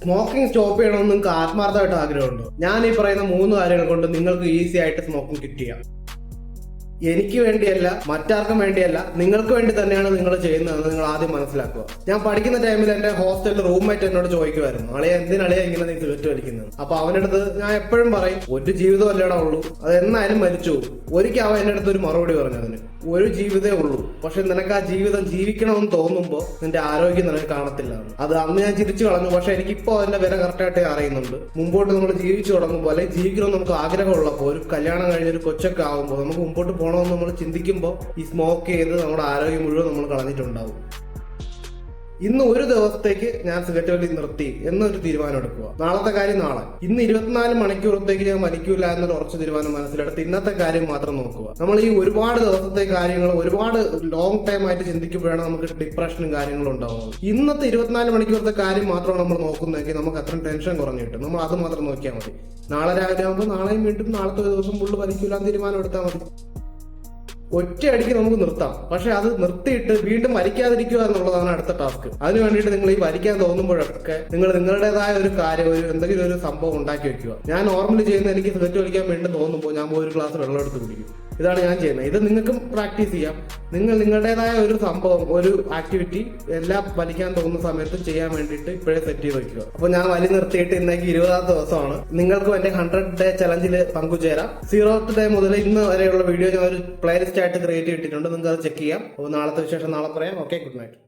Smoking stop ചെയ്യണമെന്ന് നിങ്ങൾക്ക് ആത്മാർത്ഥമായിട്ട് ആഗ്രഹമുണ്ടോ? ഞാൻ ഈ പറയുന്ന 3 കാര്യങ്ങൾ കൊണ്ട് നിങ്ങൾക്ക് ഈസി ആയിട്ട് സ്മോക്കിംഗ് കിറ്റ് ചെയ്യാം. എനിക്ക് വേണ്ടിയല്ല, മറ്റാർക്കും വേണ്ടിയല്ല, നിങ്ങൾക്ക് വേണ്ടി തന്നെയാണ് നിങ്ങൾ ചെയ്യുന്നതെന്ന് നിങ്ങൾ ആദ്യം മനസ്സിലാക്കുക. ഞാൻ പഠിക്കുന്ന ടൈമിൽ എന്റെ ഹോസ്റ്റലിൽ റൂംമേറ്റ് എന്നോട് ചോദിക്കുമായിരുന്നു, അളിയ എന്തിനളിയ ഇങ്ങനെ നീ സിഗരറ്റ് വലിക്കുന്നത്? അപ്പൊ അവന്റെ അടുത്ത് ഞാൻ എപ്പോഴും പറയും, ഒരു ജീവിതം അല്ലേടാ ഉള്ളൂ, അത് എന്നാലും മരിച്ചു. ഒരിക്കൽ അവൻ എന്റെ അടുത്ത് ഒരു മറുപടി പറഞ്ഞു, അതിന് ഒരു ജീവിതമേ ഉള്ളൂ, പക്ഷെ നിനക്ക് ആ ജീവിതം ജീവിക്കണമെന്ന് തോന്നുമ്പോൾ നിന്റെ ആരോഗ്യം നിനക്ക് കാണത്തില്ല. അത് അന്ന് ഞാൻ ചിരിച്ചു കളഞ്ഞു. പക്ഷെ എനിക്കിപ്പോ അതിന്റെ വില കറക്റ്റായിട്ട് അറിയുന്നുണ്ട്. മുമ്പോട്ട് നമ്മൾ ജീവിച്ചു തുടങ്ങുമ്പോൾ, അല്ലെങ്കിൽ ജീവിക്കണമെന്ന് നമുക്ക് ആഗ്രഹമുള്ളപ്പോൾ, ഒരു കല്യാണം കഴിഞ്ഞ ഒരു കൊച്ചൊക്കെ ആകുമ്പോൾ, നമുക്ക് മുമ്പോട്ട് പോകണമെന്ന് നമ്മൾ ചിന്തിക്കുമ്പോൾ ഈ സ്മോക്ക് ചെയ്ത് നമ്മുടെ ആരോഗ്യം മുഴുവൻ നമ്മൾ കളഞ്ഞിട്ടുണ്ടാവും. ഇന്ന് ഒരു ദിവസത്തേക്ക് ഞാൻ സിഗരറ്റ് വലി നിർത്തി എന്നൊരു തീരുമാനം എടുക്കുക. നാളത്തെ കാര്യം നാളെ. ഇന്ന് 24 മണിക്കൂറത്തേക്ക് ഞാൻ വലിക്കൂല എന്നൊരു ഉറച്ച തീരുമാനം മനസ്സിലെടുത്ത് ഇന്നത്തെ കാര്യം മാത്രം നോക്കുക. നമ്മൾ ഈ ഒരുപാട് ദിവസത്തെ കാര്യങ്ങൾ ഒരുപാട് ലോങ് ടൈം ആയിട്ട് ചിന്തിക്കുമ്പോഴാണ് നമുക്ക് ഡിപ്രഷനും കാര്യങ്ങളും ഉണ്ടാവുന്നത്. ഇന്നത്തെ 24 മണിക്കൂറത്തെ കാര്യം മാത്രമാണ് നമ്മൾ നോക്കുന്നതെങ്കിൽ നമുക്ക് അത്രയും ടെൻഷൻ കുറഞ്ഞു കിട്ടും. നമ്മൾ അത് മാത്രം നോക്കിയാൽ മതി. നാളെ രാവിലെ ആകുമ്പോൾ നാളെയും വീണ്ടും നാളത്തെ ഒരു ദിവസം ഫുള്ള് വലിക്കൂല തീരുമാനം എടുത്താൽ മതി. ഒറ്റയടിക്ക് നമുക്ക് നിർത്താം. പക്ഷെ അത് നിർത്തിയിട്ട് വീണ്ടും വലിക്കാതിരിക്കുക എന്നുള്ളതാണ് അടുത്ത ടാസ്ക്. അതിന് വേണ്ടിയിട്ട് നിങ്ങൾ ഈ വലിക്കാൻ തോന്നുമ്പോഴൊക്കെ നിങ്ങൾ നിങ്ങളുടേതായ ഒരു കാര്യം, എന്തെങ്കിലും ഒരു സംഭവം ഉണ്ടാക്കി വെക്കുക. ഞാൻ നോർമലി ചെയ്യുന്ന, എനിക്ക് സിഗരറ്റ് വലിക്കാൻ വേണ്ടി തോന്നുമ്പോൾ ഞാൻ ഒരു ഗ്ലാസ് വെള്ളം എടുത്ത് കുടിക്കും. ഇതാണ് ഞാൻ ചെയ്യുന്നത്. ഇത് നിങ്ങൾക്കും പ്രാക്ടീസ് ചെയ്യാം. നിങ്ങൾ നിങ്ങളുടേതായ ഒരു സംഭവം, ഒരു ആക്ടിവിറ്റി എല്ലാം വലിക്കാൻ തോന്നുന്ന സമയത്ത് ചെയ്യാൻ വേണ്ടിയിട്ട് ഇപ്പോഴേ സെറ്റ് ചെയ്ത് വെക്കുക. അപ്പോൾ ഞാൻ വലി നിർത്തിയിട്ട് ഇന്നേക്ക് 20ാമത്തെ ദിവസമാണ്. നിങ്ങൾക്കും എന്റെ 100 ഡേ ചലഞ്ചിൽ പങ്കുചേരാം. 0th ഡേ മുതൽ ഇന്ന് വരെയുള്ള വീഡിയോ ഞാൻ ഒരു പ്ലേലിസ്റ്റ് ആയിട്ട് ക്രിയേറ്റ് ചെയ്തിട്ടുണ്ട്. നിങ്ങൾക്ക് അത് ചെക്ക് ചെയ്യാം. അപ്പോൾ നാളത്തെ വിശേഷം നാളെ പറയാം. Okay, good night.